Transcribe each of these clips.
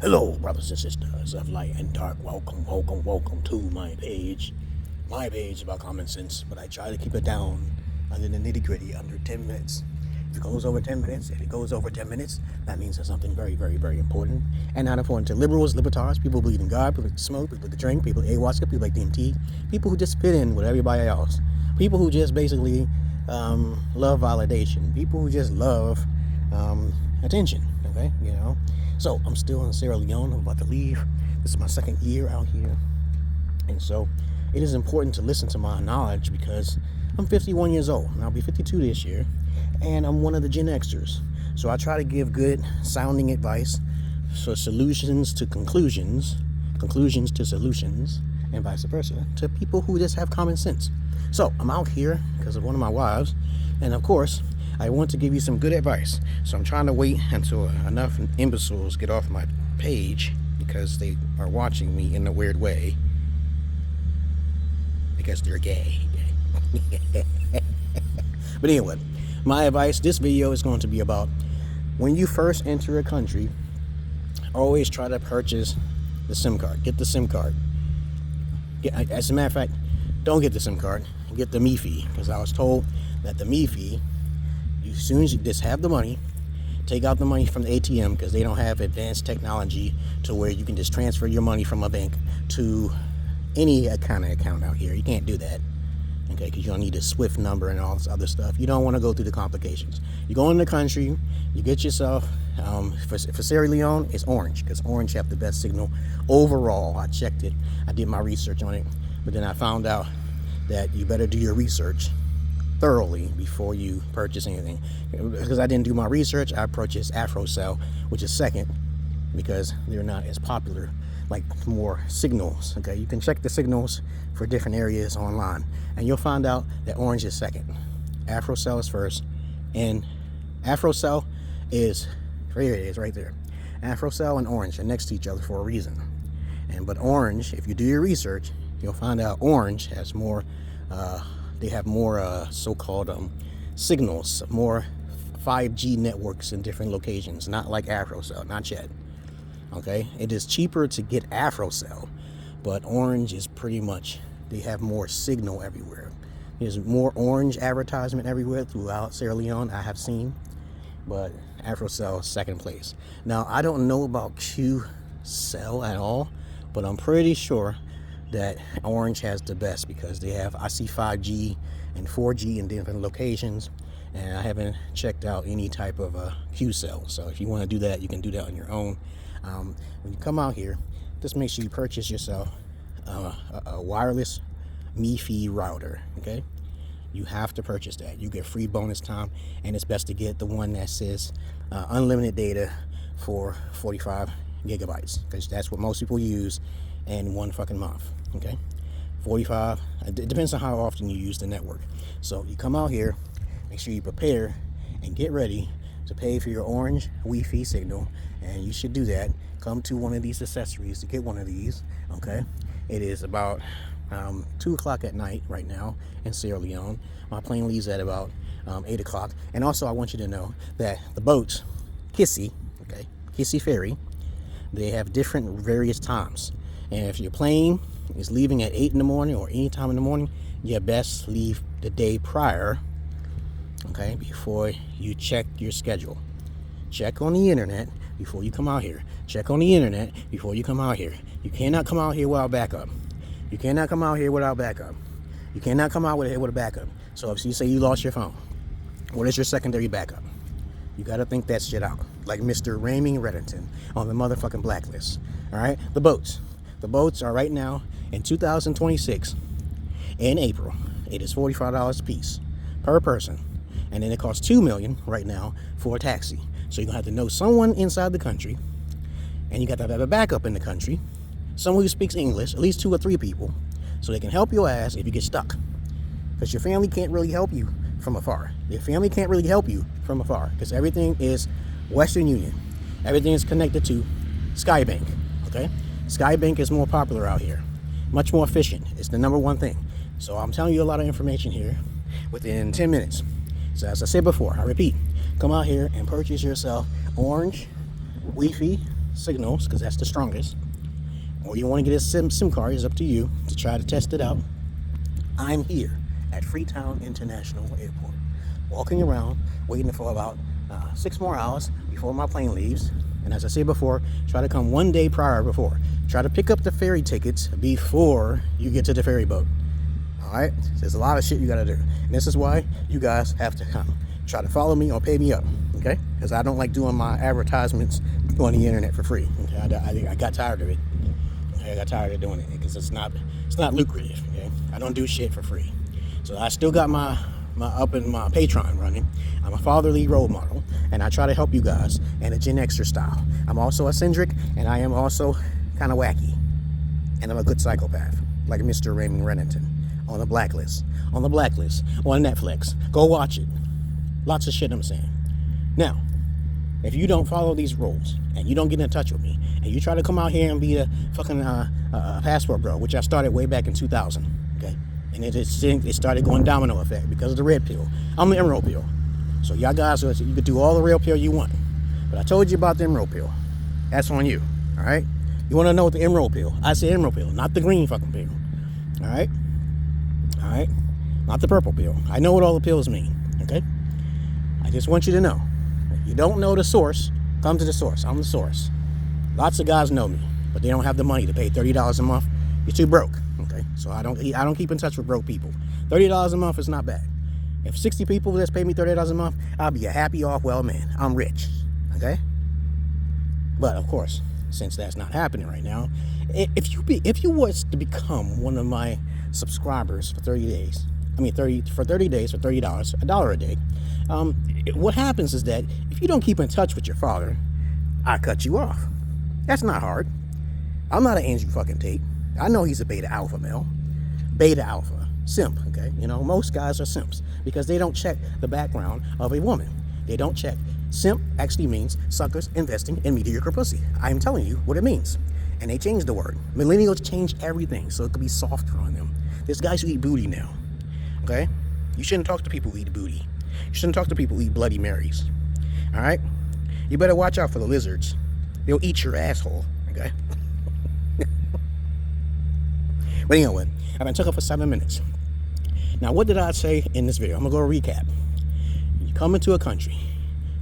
Hello, brothers and sisters of light and dark. Welcome to my page. My page about common sense, but I try to keep it down under the nitty gritty, under 10 minutes. If it goes over 10 minutes, that means there's something very, very, very important. And not important to liberals, libertarians, people who believe in God, people that smoke, people that drink, people ayahuasca, people like DMT, people who just fit in with everybody else, people who just basically love validation, people who just love attention, okay, So I'm still in Sierra Leone. I'm about to leave. This is my second year out here. And so it is important to listen to my knowledge because I'm 51 years old and I'll be 52 this year. And I'm one of the Gen Xers. So I try to give good sounding advice for solutions to conclusions, conclusions to solutions, and vice versa to people who just have common sense. So I'm out here because of one of my wives. And of course, I want to give you some good advice. So I'm trying to wait until enough imbeciles get off my page because they are watching me in a weird way because they're gay. But anyway, my advice, this video is going to be about when you first enter a country, always try to purchase the SIM card. Get the SIM card. As a matter of fact, don't get the SIM card. Get the MiFi, because I was told that the MiFi, as soon as you just have the money, take out the money from the ATM because they don't have advanced technology to where you can just transfer your money from a bank to any kind of account out here. You can't do that, okay, because you don't need a SWIFT number and all this other stuff. You don't want to go through the complications. You go in the country, you get yourself, for Sierra Leone, it's orange because orange have the best signal overall. I checked it. I did my research on it, but then I found out that you better do your research thoroughly before you purchase anything. Because I didn't do my research, I purchased AfroCell, which is second because they're not as popular, like more signals. Okay, you can check the signals for different areas online and you'll find out that orange is second. AfroCell is first, and AfroCell is, here it is right there. AfroCell and orange are next to each other for a reason. But orange, if you do your research, you'll find out orange has more they have more so-called signals, more 5G networks in different locations, not like AfroCell, not yet. Okay, it is cheaper to get AfroCell, but orange is pretty much, they have more signal everywhere. There's more orange advertisement everywhere throughout Sierra Leone I have seen, but AfroCell is second place. Now, I don't know about QCell at all, but I'm pretty sure that orange has the best because they have, I see 5G and 4G in different locations, and I haven't checked out any type of QCell. So if you want to do that, you can do that on your own. When you come out here, just make sure you purchase yourself a wireless MiFi router. Okay, you have to purchase that. You get free bonus time, and it's best to get the one that says unlimited data for 45 gigabytes because that's what most people use in one fucking month. Okay, 45. It depends on how often you use the network. So you come out here, make sure you prepare and get ready to pay for your orange Wi-Fi signal, and you should do that. Come to one of these accessories to get one of these. Okay, it is about 2 o'clock at night right now in Sierra Leone. My plane leaves at about 8 o'clock. And also I want you to know that the boats, Kissy Ferry, they have different various times. And if your plane is leaving at 8 in the morning or any time in the morning, you best leave the day prior, okay, before you check your schedule. Check on the internet before you come out here. Check on the internet before you come out here. You cannot come out here without backup. You cannot come out here without backup. You cannot come out with a backup. So if you say you lost your phone, what is your secondary backup? You got to think that shit out. Like Mr. Raymond Reddington on the motherfucking blacklist. All right? The boats. The boats are right now in 2026 in April. It is $45 a piece per person. And then it costs $2 million right now for a taxi. So you're going to have to know someone inside the country, and you got to have a backup in the country, someone who speaks English, at least 2 or 3 people, so they can help your ass if you get stuck. Because your family can't really help you from afar. Your family can't really help you from afar because everything is Western Union. Everything is connected to Skybank, okay? Skybank is more popular out here, much more efficient. It's the #1 thing. So I'm telling you a lot of information here within 10 minutes. So as I said before, I repeat, come out here and purchase yourself orange Wi-Fi signals, because that's the strongest, or you want to get a SIM card, is up to you to try to test it out. I'm here at Freetown International Airport, walking around, waiting for about 6 more hours before my plane leaves. And as I said before, try to come 1 day prior before. Try to pick up the ferry tickets before you get to the ferry boat. Alright? There's a lot of shit you gotta do. And this is why you guys have to come. Try to follow me or pay me up. Okay? Because I don't like doing my advertisements on the internet for free. Okay? I got tired of it. I got tired of doing it because it's not lucrative. Okay? I don't do shit for free. So I still got my Patreon running. I'm a fatherly role model, and I try to help you guys in a Gen Xer style. I'm also eccentric, and I am also kind of wacky, and I'm a good psychopath, like Mr. Raymond Reddington on the blacklist. On Netflix. Go watch it. Lots of shit I'm saying. Now, if you don't follow these rules and you don't get in touch with me and you try to come out here and be a fucking passport bro, which I started way back in 2000, okay? And it started going domino effect because of the red pill. I'm the emerald pill. So y'all guys, you could do all the real pill you want. But I told you about the emerald pill. That's on you, all right? You want to know what the emerald pill? I say emerald pill, not the green fucking pill, all right? All right? Not the purple pill. I know what all the pills mean, okay? I just want you to know. If you don't know the source, come to the source. I'm the source. Lots of guys know me, but they don't have the money to pay $30 a month. You're too broke, okay? So I don't keep in touch with broke people. $30 a month is not bad. If 60 people just pay me $30 a month, I'll be a happy off well man. I'm rich, okay? But of course, since that's not happening right now, if you was to become one of my subscribers for 30 days, for 30 days for $30, $1 a day, what happens is that if you don't keep in touch with your father, I cut you off. That's not hard. I'm not an Andrew fucking Tate. I know he's a beta alpha male. Beta alpha. Simp, okay? You know, most guys are simps because they don't check the background of a woman. They don't check. Simp actually means suckers investing in mediocre pussy. I'm telling you what it means. And they changed the word. Millennials change everything so it could be softer on them. There's guys who eat booty now, okay? You shouldn't talk to people who eat booty. You shouldn't talk to people who eat Bloody Marys, all right? You better watch out for the lizards. They'll eat your asshole, okay? But anyway, I've been talking for 7 minutes. Now, what did I say in this video? I'm gonna go recap. You come into a country,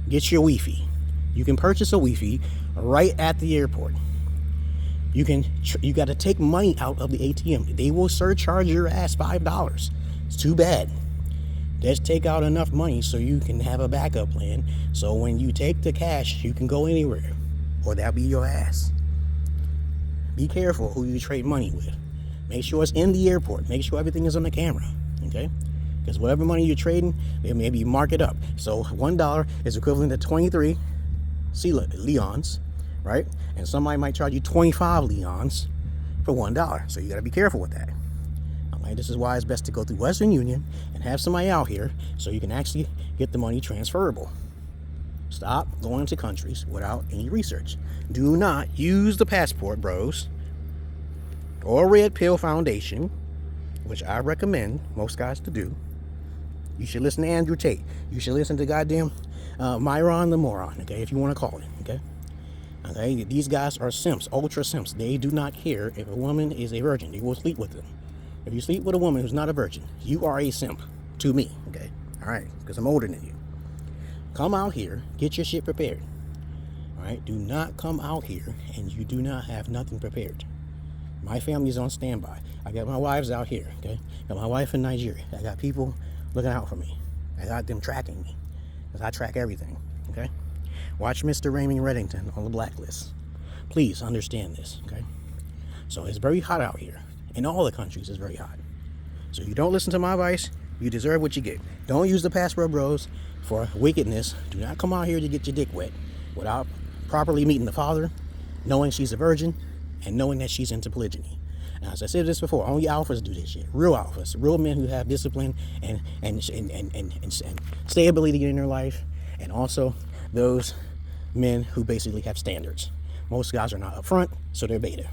get your Wi-Fi. You can purchase a Wi-Fi right at the airport. You got to take money out of the ATM. They will surcharge your ass $5. It's too bad. Just take out enough money so you can have a backup plan. So when you take the cash, you can go anywhere, or that'll be your ass. Be careful who you trade money with. Make sure it's in the airport. Make sure everything is on the camera, okay? Because whatever money you're trading, they maybe mark it up. So $1 is equivalent to 23 leons, right? And somebody might charge you 25 leons for $1. So you got to be careful with that. Okay, this is why it's best to go through Western Union and have somebody out here so you can actually get the money transferable. Stop going to countries without any research. Do not use the passport bros or Red Pill Foundation, which I recommend most guys to do. You should listen to Andrew Tate. You should listen to goddamn Myron the Moron, okay, if you want to call it, okay? Okay, these guys are simps, ultra simps. They do not care if a woman is a virgin. They will sleep with them. If you sleep with a woman who's not a virgin, you are a simp to me, okay? All right, because I'm older than you. Come out here, get your shit prepared. All right, do not come out here and you do not have nothing prepared. My family's on standby. I got my wives out here, okay? I got my wife in Nigeria. I got people looking out for me. I got them tracking me, because I track everything, okay? Watch Mr. Raymond Reddington on the blacklist. Please understand this, okay? So it's very hot out here. In all the countries, it's very hot. So you don't listen to my advice, you deserve what you get. Don't use the passport bros for wickedness. Do not come out here to get your dick wet without properly meeting the father, knowing she's a virgin, and knowing that she's into polygyny. Now, as I said this before, only alphas do this shit. Real alphas, real men who have discipline and stability in their life, and also those men who basically have standards. Most guys are not upfront, so they're beta.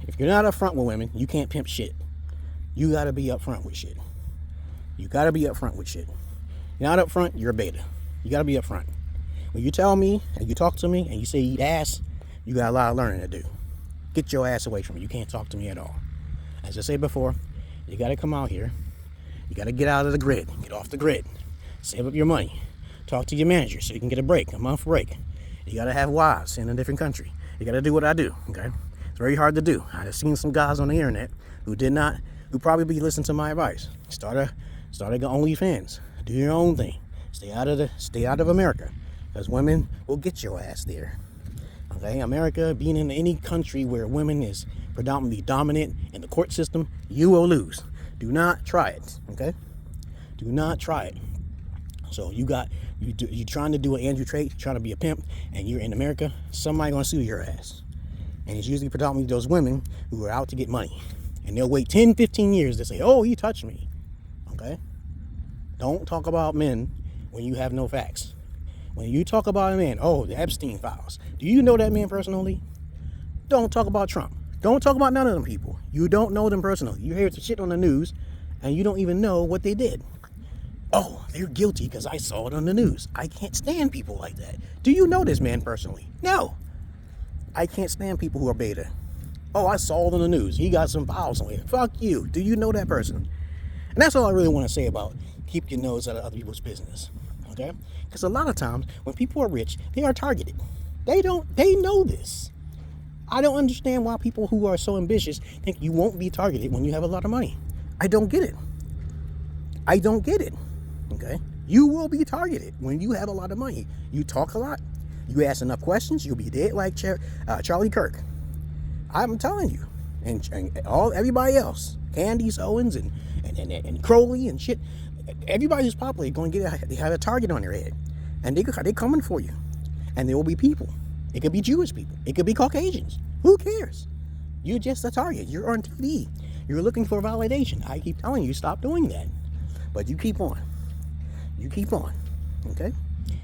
If you're not upfront with women, you can't pimp shit. You gotta be upfront with shit. You gotta be upfront with shit. You're not upfront, you're a beta. You gotta be upfront. When you tell me and you talk to me and you say eat ass, you got a lot of learning to do. Get your ass away from me. You can't talk to me at all. As I said before, you got to come out here. You got to get out of the grid. Get off the grid. Save up your money. Talk to your manager so you can get a break, a month break. You got to have wives in a different country. You got to do what I do, okay? It's very hard to do. I've seen some guys on the internet who probably be listening to my advice. Start a OnlyFans. Do your own thing. Stay out of America, because women will get your ass there. Okay, America, being in any country where women is predominantly dominant in the court system, you will lose. Do not try it. Okay, do not try it. So you trying to do an Andrew trait, trying to be a pimp, and you're in America, somebody gonna sue your ass. And it's usually predominantly those women who are out to get money. And they'll wait 10, 15 years to say, oh, he touched me. Okay? Don't talk about men when you have no facts. When you talk about a man, oh, the Epstein files. Do you know that man personally? Don't talk about Trump. Don't talk about none of them people. You don't know them personally. You hear the shit on the news, and you don't even know what they did. Oh, they're guilty because I saw it on the news. I can't stand people like that. Do you know this man personally? No. I can't stand people who are beta. Oh, I saw it on the news. He got some files on here. Fuck you. Do you know that person? And that's all I really want to say about keep your nose out of other people's business. Okay? Because a lot of times when people are rich, they are targeted. They know this. I don't understand why people who are so ambitious think you won't be targeted when you have a lot of money. I don't get it. I don't get it. Okay? You will be targeted when you have a lot of money. You talk a lot. You ask enough questions, you'll be dead like Charlie Kirk. I'm telling you. And everybody else. Candace Owens and Crowley and shit. Everybody who's popular going to have a target on their head. And they coming for you. And there will be people. It could be Jewish people. It could be Caucasians. Who cares? You're just a target. You're on TV. You're looking for validation. I keep telling you, stop doing that. But you keep on. You keep on. Okay?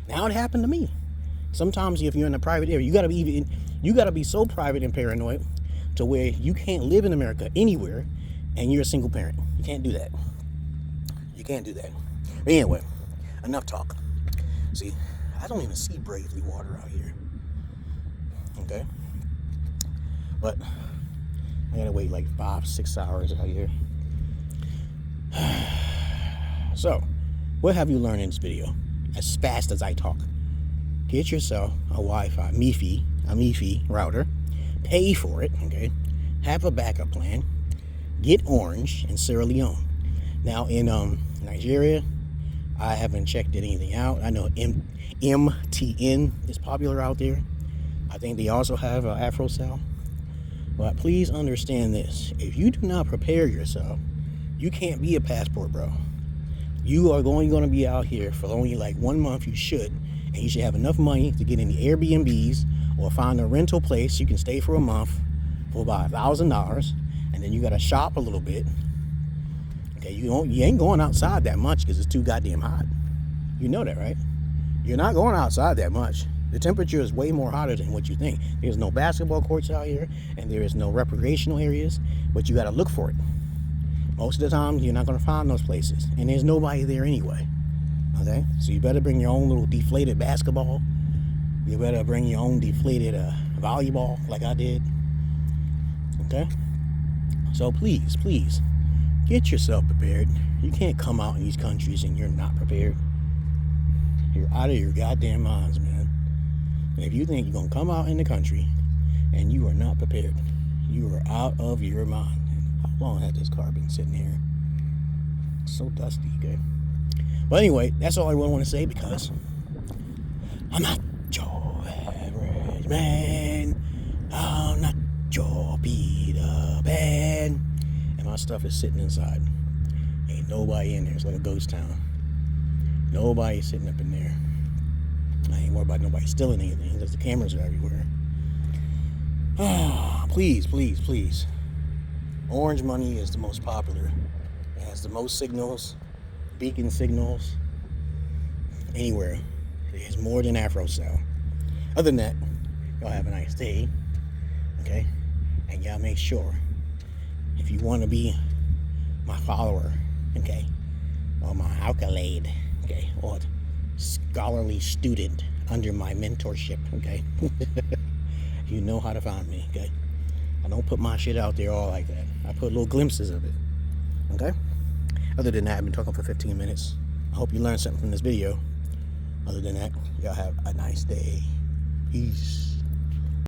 Now it happened to me. Sometimes if you're in a private area, you gotta be so private and paranoid to where you can't live in America anywhere and you're a single parent. You can't do that. You can't do that. But anyway, enough talk. See, I don't even see Bravely water out here. Okay? But I gotta wait like 5-6 hours out here. So, what have you learned in this video? As fast as I talk. Get yourself a Wi-Fi, MiFi router. Pay for it, okay? Have a backup plan. Get Orange in Sierra Leone. Now, in Nigeria, I haven't checked anything out. I know MTN is popular out there. I think they also have AfroCell. But please understand this. If you do not prepare yourself, you can't be a passport bro. You are going to be out here for only like 1 month. You should. And you should have enough money to get in the Airbnbs or find a rental place you can stay for a month for about $1,000. And then you got to shop a little bit. Okay, you ain't going outside that much because it's too goddamn hot. You know that, right? You're not going outside that much. The temperature is way more hotter than what you think. There's no basketball courts out here, and there is no recreational areas, but you got to look for it. Most of the time, you're not going to find those places, and there's nobody there anyway. Okay, so you better bring your own little deflated basketball. You better bring your own deflated volleyball, like I did. Okay, so please, get yourself prepared. You can't come out in these countries and you're not prepared. You're out of your goddamn minds, man. And if you think you're gonna come out in the country and you are not prepared, you are out of your mind. How long has this car been sitting here? It's so dusty, okay? But anyway, that's all I really want to say because I'm not your average man. I'm not your Peter Pan. And my stuff is sitting inside. Ain't nobody in there. It's like a ghost town. Nobody's sitting up in there. I ain't worried about nobody stealing anything because the cameras are everywhere. Please. Orange money is the most popular. It has the most signals, beacon signals, anywhere. It has more than AfroCell. Other than that, y'all have a nice day, okay? And y'all make sure, if you want to be my follower, okay, or my accolade, okay, or scholarly student under my mentorship, okay, you know know how to find me, okay? I don't put my shit out there all like that. I put little glimpses of it, okay? Other than that, I've been talking for 15 minutes. I hope you learned something from this video. Other than that, y'all have a nice day. Peace.